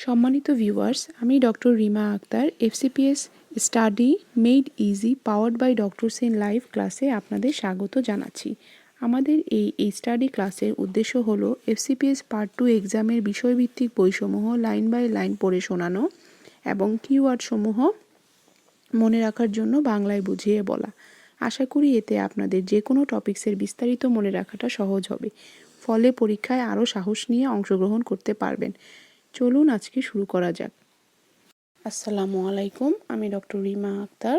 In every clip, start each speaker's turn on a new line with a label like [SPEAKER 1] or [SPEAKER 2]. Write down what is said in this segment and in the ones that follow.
[SPEAKER 1] সম্মানিত ভিউয়ার্স, আমি doctor Rima Akter FCPS study made easy powered by doctors in live ক্লাসে আপনাদের স্বাগত জানাচ্ছি। আমাদের এই স্টাডি ক্লাসের উদ্দেশ্য হলো এফসিপিএস পার্ট 2 এক্সামের বিষয়ভিত্তিক বইসমূহ লাইন বাই লাইন পড়ে শোনানো এবং কিওয়ার্ডসমূহ মনে রাখার জন্য বাংলায় বুঝিয়ে বলা। আশা করি এতে আপনাদের যে কোনো টপিক্সের বিস্তারিত মনে রাখাটা সহজ হবে, ফলে পরীক্ষায় আরও সাহস নিয়ে অংশগ্রহণ করতে পারবেন। চলুন আজকে শুরু করা যাক। আসসালামু আলাইকুম, আমি ডক্টর রিমা আক্তার।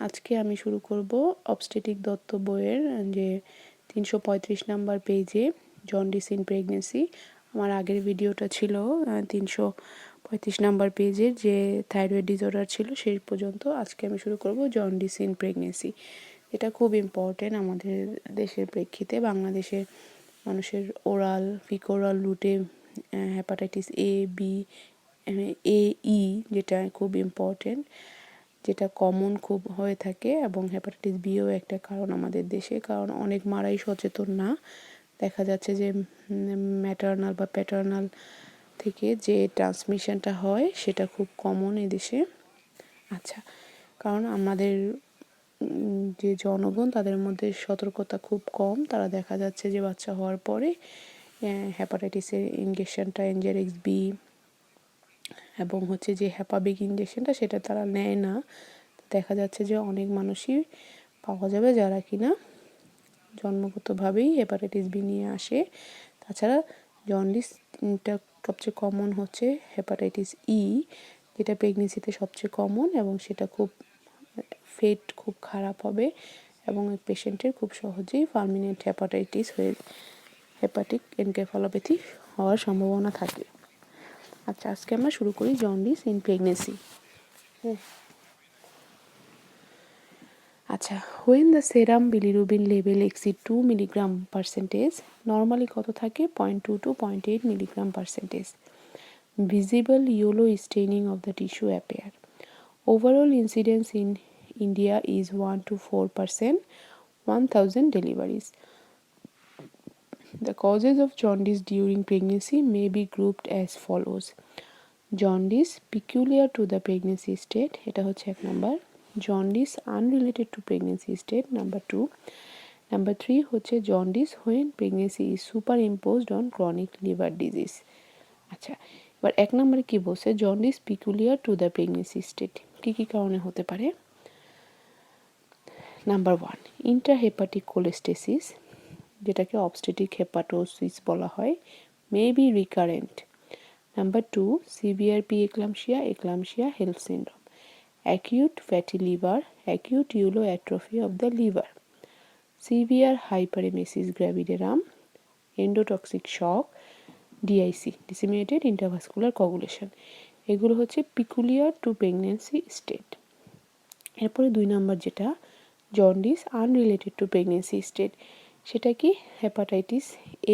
[SPEAKER 1] আজকে আমি শুরু করব অবস্টেটিক দত্ত বইয়ের যে 335 নাম্বার পেজে জন্ডিস ইন প্রেগনেন্সি। আমার আগের ভিডিওটা ছিল 335 নাম্বার পেজের যে থাইরয়েড ডিসঅর্ডার ছিল সেই পর্যন্ত। আজকে আমি শুরু করব জন্ডিস ইন প্রেগনেন্সি। এটা খুব ইম্পর্টেন্ট আমাদের দেশের প্রেক্ষিতে। বাংলাদেশের মানুষের ওরাল ফিকোরাল রুটে হেপাটাইটিস এ বি এ ই যেটা খুব ইম্পর্টেন্ট, যেটা কমন খুব হয়ে থাকে, এবং হেপাটাইটিস বিও একটা কারণ আমাদের দেশে, কারণ অনেক মারাই সচেতন না। দেখা যাচ্ছে যে ম্যাটার্নাল বা প্যাটার্নাল থেকে যে ট্রান্সমিশনটা হয় সেটা খুব কমন এদেশে। আচ্ছা, কারণ আমাদের যে জনগণ তাদের মধ্যে সতর্কতা খুব কম। তারা দেখা যাচ্ছে যে বাচ্চা হওয়ার পরে হেপাটাইটিসের ইনজেকশনটা এনজেরিক্স বি এবং যে হ্যাপাবিক ইনজেকশনটা সেটা তারা নেয় না। দেখা যাচ্ছে যে অনেক মানুষই পাওয়া যাবে যারা কিনা জন্মগতভাবেই হেপাটাইটিস বি নিয়ে আসে। তাছাড়া জন্ডিসটা সবচেয়ে কমন হচ্ছে হেপাটাইটিস ই, যেটা প্রেগনেন্সিতে সবচেয়ে কমন, এবং সেটা খুব ফেট খুব খারাপ হবে এবং পেশেন্টের খুব সহজেই পার্মানেন্ট হেপাটাইটিস হয়ে হেপাটিক এনকেফালোপ্যাথি হওয়ার সম্ভাবনা থাকে। আচ্ছা, আজকে আমরা শুরু করি জন্ডিস ইন প্রেগনেন্সি। আচ্ছা, when the serum bilirubin level exceed 2 milligram percentage, normally কত থাকে 0.2 to 0.8 milligram percentage, visible yellow staining of the tissue appear. Overall incidence in India is 1 to 4%, 1000 deliveries. The causes of jaundice during pregnancy may be grouped as follows. Jaundice peculiar to the pregnancy state, এটা হচ্ছে 1 number. Jaundice unrelated to pregnancy state, number 2. Number 3 হচ্ছে jaundice when pregnancy is superimposed on chronic liver disease. আচ্ছা, এবার 1 নম্বরে কি বলছে, jaundice peculiar to the pregnancy state কি কি কারণে হতে পারে। নাম্বার 1, intrahepatic cholestasis, যেটাকে obstetric hepatosis বলা হয়, may be recurrent. Number 2, severe preeclampsia, eclampsia, HELLP syndrome, acute fatty liver, acute yellow atrophy of the liver, severe hyperemesis gravidarum, endotoxic shock, DIC, disseminated intravascular coagulation. এগুলো হচ্ছে peculiar to pregnancy state. এরপরে 2 number যেটা jaundice unrelated to pregnancy state, সেটা কি hepatitis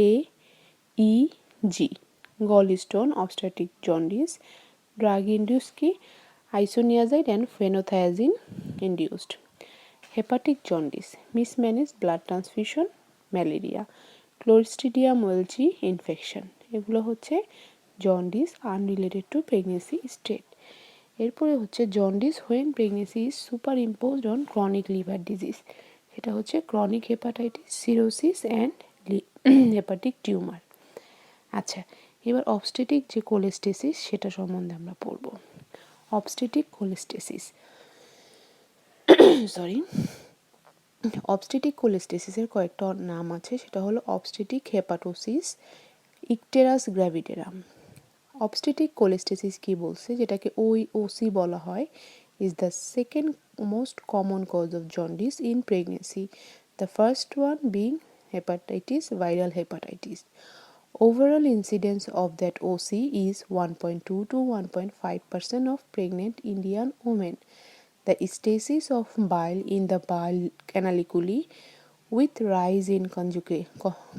[SPEAKER 1] A E G, gallstone obstructive jaundice, drug induce কি isoniazid and phenothiazine induced. Hepatic jaundice, mismanage blood transfusion, malaria, clostridium welchii infection. এগুলো হচ্ছে jaundice unrelated to pregnancy state. এরপরে হচ্ছে jaundice when pregnancy is superimposed on chronic liver disease, সেটা হচ্ছে chronic hepatitis, cirrhosis and hepatic tumour. আচ্ছা, এবার obstetric যে cholestasis সেটা সম্বন্ধে আমরা পড়ব। অবস্টেটিক কোলেস্টেসিস অবস্টেটিক কোলেস্টেসিসের কয়েকটা নাম আছে, সেটা হলো অবস্টেটিক হেপাটোসিস, ইকটেরাস গ্র্যাভিডেরাম। অবস্টেটিক কোলেস্টেসিস কি বলছে, যেটাকে ওসি বলা হয়, is the second most common cause of jaundice in pregnancy, the first one being hepatitis, viral hepatitis. Overall incidence of that OC is 1.2 to 1.5% of pregnant Indian women. The stasis of bile in the bile canaliculi with rise in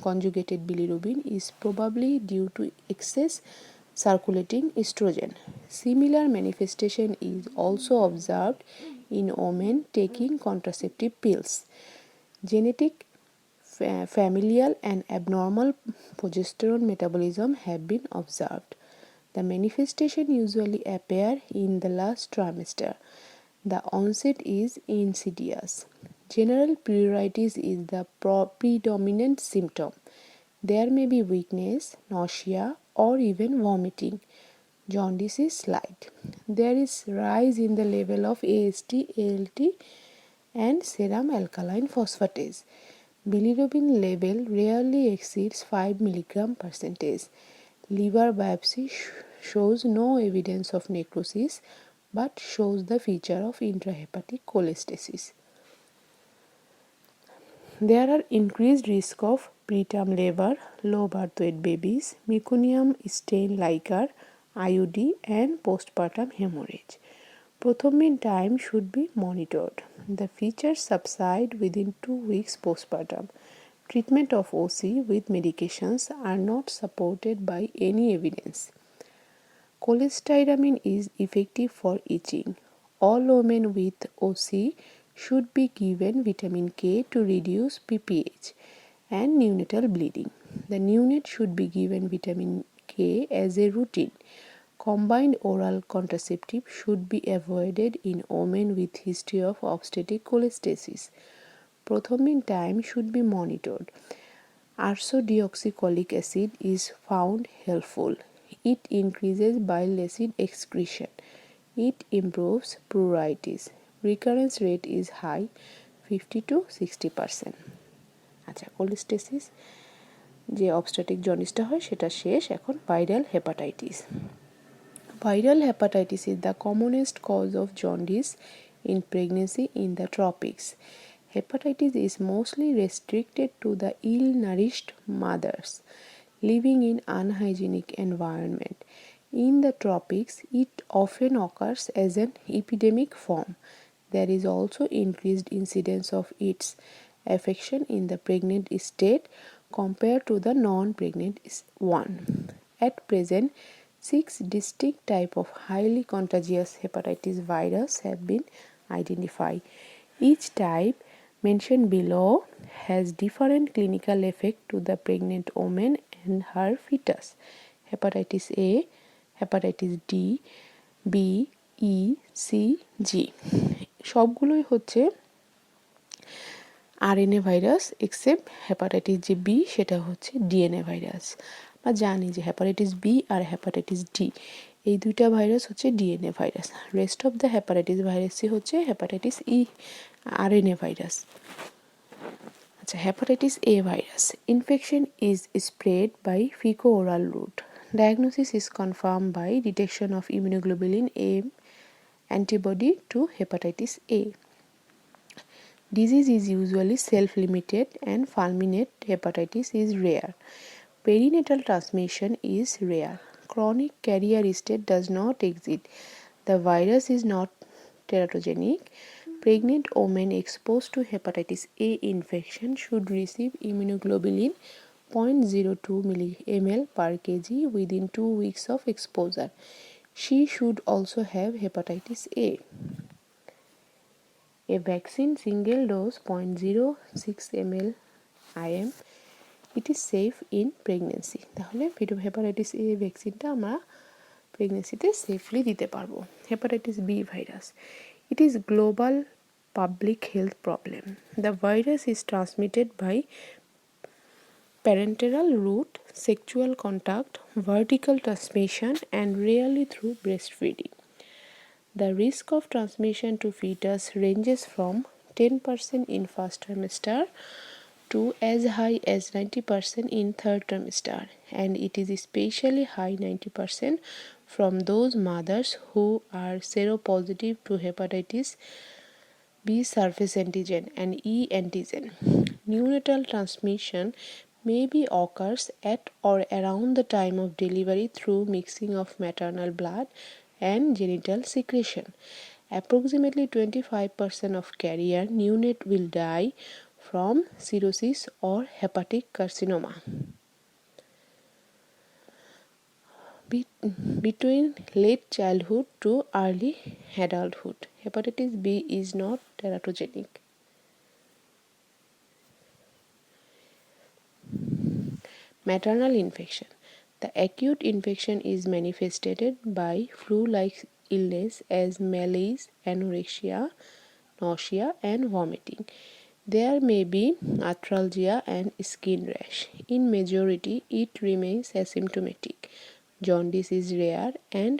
[SPEAKER 1] conjugated bilirubin is probably due to excess circulating estrogen. Similar manifestation is also observed in women taking contraceptive pills. Genetic, familial and abnormal progesterone metabolism have been observed. The manifestation usually appear in the last trimester. The onset is insidious. General pruritus is the predominant symptom. There may be weakness, nausea, or even vomiting. Jaundice is slight. There is rise in the level of AST, ALT, and serum alkaline phosphatase. Bilirubin level rarely exceeds 5 mg percentage. Liver biopsy shows no evidence of necrosis but shows the feature of intrahepatic cholestasis. There are increased risk of preterm labor, low birth weight babies, meconium stain liquor, IUD, and postpartum hemorrhage. Prothrombin time should be monitored. The features subside within 2 weeks postpartum. Treatment of OC with medications are not supported by any evidence. Cholestyramine is effective for itching. All women with OC should be given vitamin K to reduce PPH and neonatal bleeding. The neonate should be given vitamin K as a routine. Combined oral contraceptive should be avoided in women with history of obstetric cholestasis. Prothrombin time should be monitored. Ursodeoxycholic acid is found helpful. It increases bile acid excretion. It improves pruritus. Recurrence rate is high, 50 to 60%. আচ্ছা, cholestasis যে অবস্ট্রাটিক জন্ডিসটা হয় সেটা শেষ। এখন viral hepatitis. Viral hepatitis is the commonest cause of jaundice in pregnancy in the tropics. Hepatitis is mostly restricted to the ill-nourished mothers living in unhygienic environment. In the tropics, it often occurs as an epidemic form. There is also increased incidence of its affection in the pregnant state compared to the non-pregnant one. At present, 6 distinct types of highly contagious hepatitis virus have been identified. Each type mentioned below has different clinical effect to the pregnant woman and her fetus. Hepatitis A, hepatitis D, B, E, C, G সবগুলোই হচ্ছে RNA virus except hepatitis যে B সেটা হচ্ছে DNA virus. আমরা জানি যে hepatitis B আর hepatitis D এই দুইটা ভাইরাস হচ্ছে DNA virus. Rest of the hepatitis ভাইরাসই হচ্ছে হেপাটাইটিস ই আরএনএ ভাইরাস। আচ্ছা, hepatitis A virus infection is spread by faeco oral route. Diagnosis is confirmed by detection of immunoglobulin A antibody to hepatitis A. Disease is usually self-limited and fulminant hepatitis is rare. Perinatal transmission is rare. Chronic carrier state does not exist. The virus is not teratogenic. Pregnant women exposed to hepatitis A infection should receive immunoglobulin 0.02 ml per kg within 2 weeks of exposure. She should also have hepatitis A. A vaccine single dose 0.06 ml IM. It is safe in pregnancy. তাহলে hepatitis A ভ্যাকসিনটা আমরা প্রেগনেন্সিতে safely দিতে পারবো। Hepatitis B virus it is global public health problem. The virus is transmitted by parenteral route, sexual contact, vertical transmission, and rarely through breastfeeding. The risk of transmission to fetus ranges from 10% in first trimester to as high as 90% in third trimester, and it is especially high 90% from those mothers who are seropositive to hepatitis B surface antigen and E antigen. Neonatal transmission maybe occurs at or around the time of delivery through mixing of maternal blood and genital secretion. Approximately 25% of carrier neonate will die from cirrhosis or hepatic carcinoma. Between late childhood to early adulthood, hepatitis B is not teratogenic. Maternal infection. The acute infection is manifested by flu-like illness as malaise, anorexia, nausea, and vomiting. There may be arthralgia and skin rash. In majority, it remains asymptomatic. Jaundice is rare and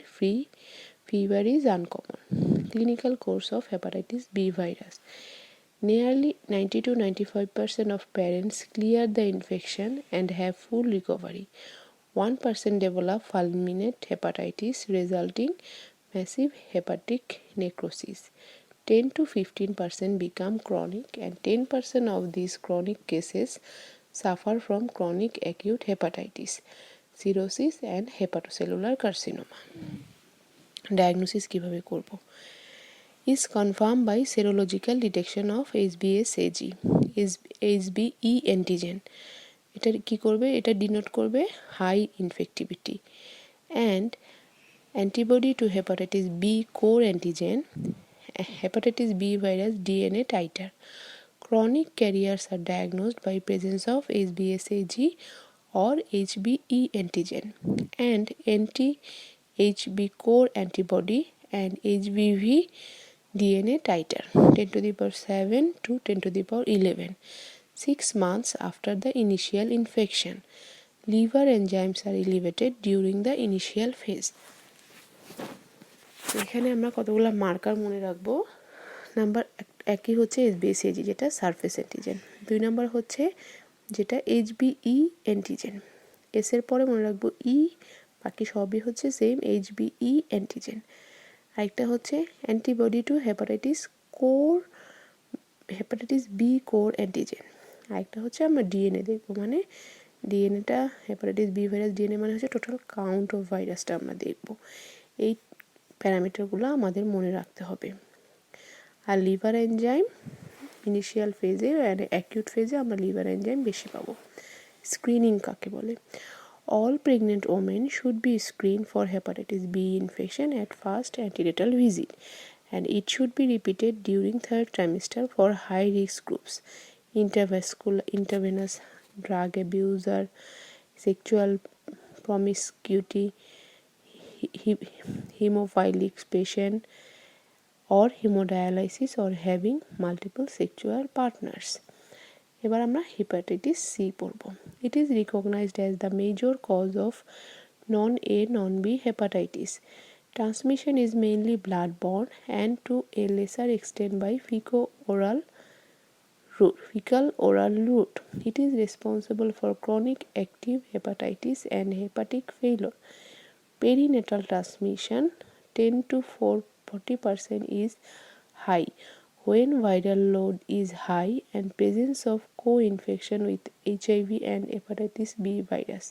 [SPEAKER 1] fever is uncommon. Clinical course of hepatitis B virus. Nearly 90 to 95% of parents clear the infection and have full recovery. 1% develop fulminant hepatitis resulting massive hepatic necrosis. 10 to 15% become chronic, and 10% of these chronic cases suffer from chronic acute hepatitis, cirrhosis and hepatocellular carcinoma. Diagnosis কিভাবে করব? Is confirmed by serological detection of HBsAg, HBe antigen. এটা কি করবে? এটা denote করবে high infectivity and antibody to hepatitis B core antigen, hepatitis B virus DNA titer. Chronic carriers are diagnosed by presence of HBsAg or HBe antigen and anti-HB core antibody and HBV DNA titer 10 to the power 7 to 10 to the power 11. 6 months after the initial infection. Liver enzymes are elevated during the initial phase. এখানে আমরা কতগুলো marker মনে রাখবো। Number একই হচ্ছে HBsAg যেটা surface antigen, 2 number হচ্ছে যেটা HBe অ্যান্টিজেন, এস এর পরে মনে রাখবো ই, বাকি সবই হচ্ছে সেম HBe অ্যান্টিজেন। আরেকটা হচ্ছে antibody to hepatitis B core antigen. আরেকটা হচ্ছে আমরা ডিএনএ দেখবো, মানে ডিএনএটা হেপাটাইটিস বি ভাইরাস ডিএনএ মানে হচ্ছে টোটাল কাউন্ট অফ ভাইরাসটা আমরা দেখবো। এই প্যারামিটারগুলো আমাদের মনে রাখতে হবে। আর লিভার এনজাইম ইনিশিয়াল ফেজে আর অ্যাকিউট ফেজে আমরা লিভার এনজাইম বেশি পাবো। স্ক্রিনিং কাকে বলে? All pregnant women should be screened for hepatitis B infection at first antenatal visit, and it should be repeated during third trimester for high risk groups, intravenous drug abuser, sexual promiscuity, hemophilic patient, or hemodialysis or having multiple sexual partners. এবার আমরা hepatitis C পড়ব। It is recognized as the major cause of non A non B hepatitis. Transmission is mainly blood borne and to a lesser extent by fecal oral route. It is responsible for chronic active hepatitis and hepatic failure. Perinatal transmission 10 to 40% is high when viral load is high and presence of co-infection with HIV and hepatitis B virus.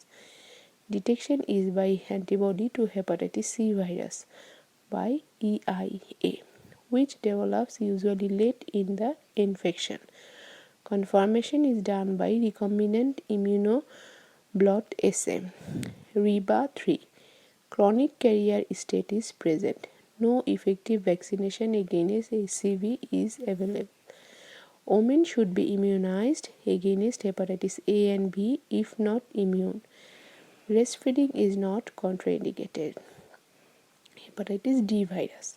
[SPEAKER 1] Detection is by antibody to hepatitis C virus by EIA, which develops usually late in the infection. Confirmation is done by recombinant immunoblot SM. RIBA-3. Chronic carrier state is present. No effective vaccination against HCV is available. Women should be immunized against hepatitis A and B if not immune. Breastfeeding is not contraindicated. Hepatitis D virus.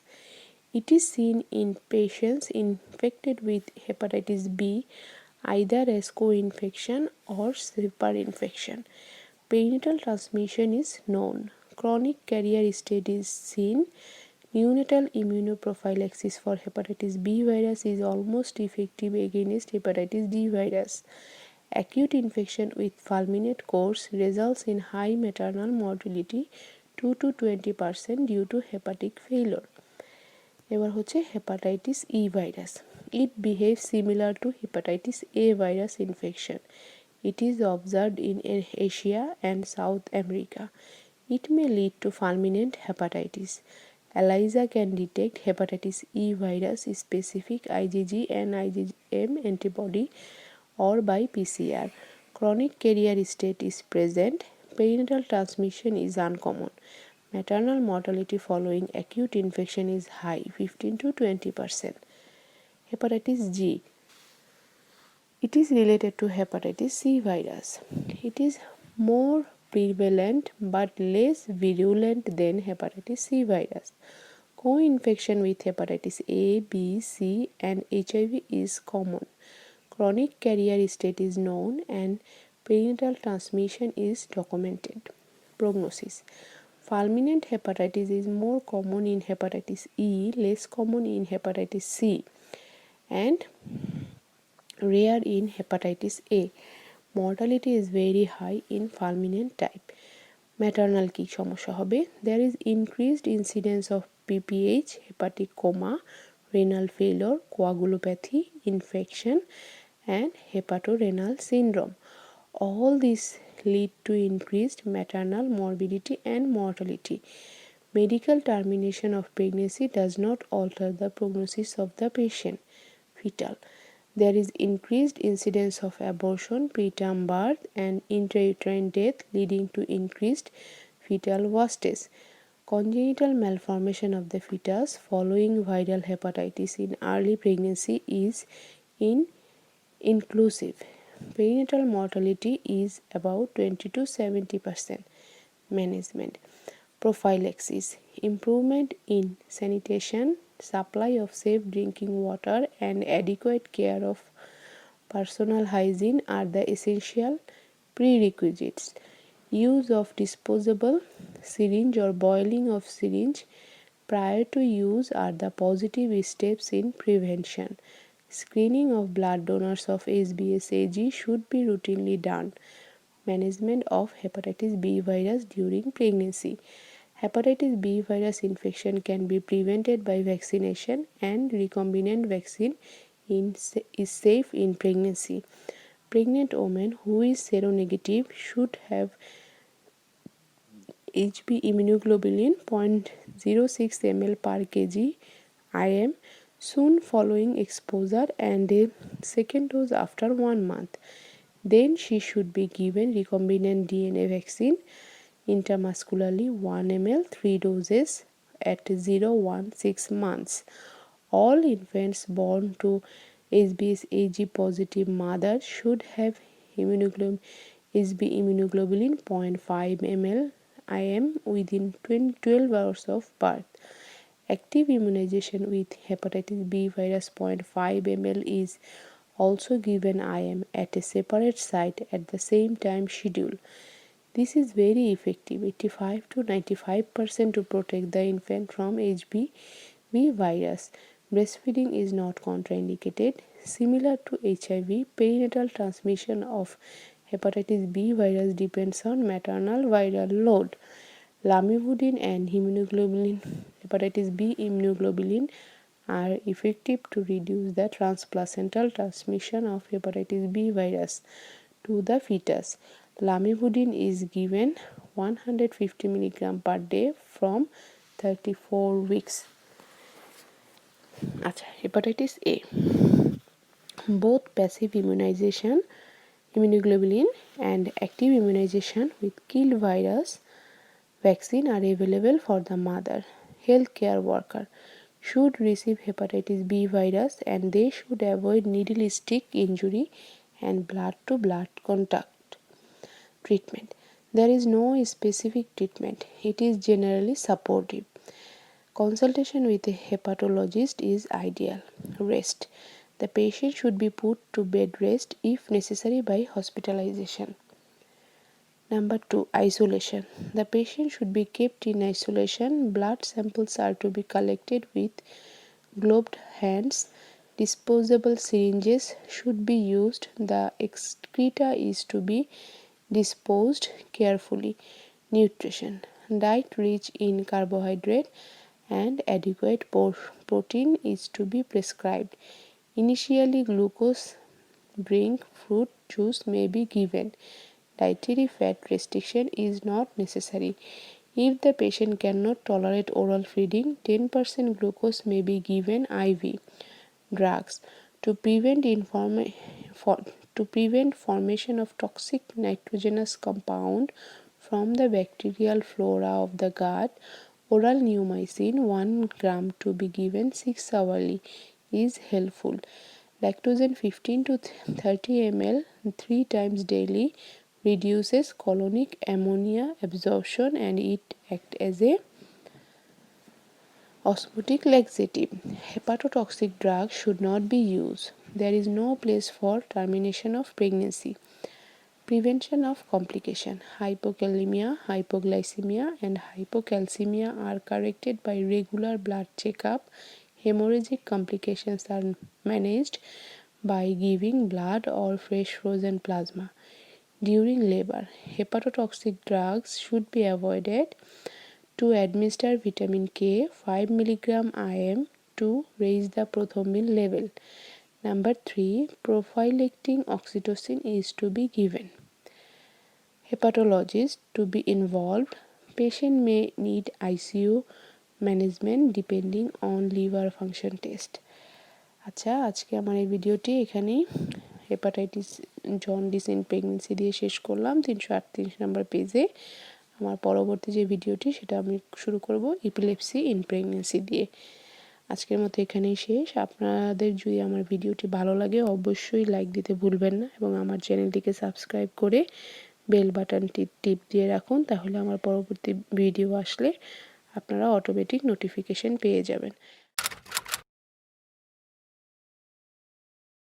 [SPEAKER 1] It is seen in patients infected with hepatitis B either as co-infection or superinfection. Perinatal transmission is known. Chronic carrier state is seen. Neonatal immunoprophylaxis for hepatitis B virus is almost effective against hepatitis D virus. Acute infection with fulminant course results in high maternal mortality 2 to 20% due to hepatic failure. এবার হচ্ছে hepatitis E virus. It behaves similar to hepatitis A virus infection. It is observed in Asia and South America. It may lead to fulminant hepatitis. ELISA can detect hepatitis E virus specific IgG and IgM antibody or by PCR. Chronic carrier state is present. Perinatal transmission is uncommon. Maternal mortality following acute infection is high, 15 to 20%. Hepatitis G. It is related to hepatitis C virus. It is more prevalent but less virulent than hepatitis C virus. Co-infection with hepatitis A, B, C and HIV is common. Chronic carrier state is known and perinatal transmission is documented. Prognosis. Fulminant hepatitis is more common in hepatitis E, less common in hepatitis C and rare in hepatitis A. Mortality is very high in fulminant type. Maternal কি সমস্যা হবে? There is increased incidence of PPH, hepatic coma, renal failure, coagulopathy, infection and hepatorenal syndrome. All these lead to increased maternal morbidity and mortality. Medical termination of pregnancy does not alter the prognosis of the patient. Fetal. There is increased incidence of abortion, preterm birth and intrauterine death leading to increased fetal wastage. Congenital malformation of the fetus following viral hepatitis in early pregnancy is inclusive. Perinatal mortality is about 20 to 70%. Management. Prophylaxis. Improvement in sanitation, supply of safe drinking water and adequate care of personal hygiene are the essential prerequisites. Use of disposable syringe or boiling of syringe prior to use are the positive steps in prevention. Screening of blood donors of HBsAg should be routinely done. Management of hepatitis B virus during pregnancy. Hepatitis B virus infection can be prevented by vaccination and recombinant vaccine is safe in pregnancy. Pregnant women who is seronegative should have HB immunoglobulin 0.06 ml per kg IM soon following exposure and a second dose after 1 month. Then she should be given recombinant DNA vaccine intramuscularly 1 ml 3 doses at 0-1-6 months. All infants born to HBsAg positive mother should have HB immunoglobulin 0.5 ml IM within 12 hours of birth. Active immunization with hepatitis B virus 0.5 ml is also given IM at a separate site at the same time schedule. This is very effective, 85 to 95% to protect the infant from HBV virus. Breastfeeding is not contraindicated. Similar to HIV, perinatal transmission of hepatitis B virus depends on maternal viral load. Lamivudine and hepatitis B immunoglobulin are effective to reduce the transplacental transmission of hepatitis B virus to the fetus. Lamivudine is given 150 mg per day from 34 weeks. Hepatitis A. Both passive immunoglobulin and active immunization with kill virus vaccine are available for the mother. Healthcare worker should receive hepatitis B virus and they should avoid needle stick injury and blood to blood contact. Treatment. There is no specific treatment. It is generally supportive. Consultation with a hepatologist is ideal. Rest. The patient should be put to bed rest if necessary by hospitalization. Number 2. Isolation. The patient should be kept in isolation. Blood samples are to be collected with gloved hands. Disposable syringes should be used. The excreta is to be disposed carefully. Nutrition. Diet rich in carbohydrate and adequate protein is to be prescribed. Initially, glucose drink fruit juice may be given. Dietary fat restriction is not necessary. If the patient cannot tolerate oral feeding, 10% glucose may be given IV. Drugs. To prevent formation of toxic nitrogenous compound from the bacterial flora of the gut, oral neomycin 1 gram to be given 6 hourly is helpful. Lactose 15 to 30 ml 3 times daily reduces colonic ammonia absorption and it acts as a osmotic laxative. Hepatotoxic drugs should not be used. There is no place for termination of pregnancy. Prevention of complication. Hypokalemia, hypoglycemia and hypocalcemia are corrected by regular blood checkup. Hemorrhagic complications are managed by giving blood or fresh frozen plasma. During labor, hepatotoxic drugs should be avoided. To administer vitamin K 5 mg IM to raise the prothrombin level. Number 3. Prophylactic oxytocin is to be given. Hepatologist to be involved. Patient may need ICU management depending on liver function test. আচ্ছা, আজকে আমার এই ভিডিওটি এখানেই hepatitis jaundice in pregnancy দিয়ে শেষ করলাম 338 নম্বর পেজে। আমার পরবর্তী যে ভিডিওটি সেটা আমি শুরু করব এপিলেপসি ইন প্রেগনেন্সি দিয়ে। আজকের মতো এখানেই শেষ। আপনাদের যদি আমার ভিডিওটি ভালো লাগে অবশ্যই লাইক দিতে ভুলবেন না এবং আমার চ্যানেলটিকে সাবস্ক্রাইব করে বেল বাটনটি টিপ দিয়ে রাখুন, তাহলে আমার পরবর্তী ভিডিও আসলে আপনারা অটোমেটিক নোটিফিকেশন পেয়ে যাবেন।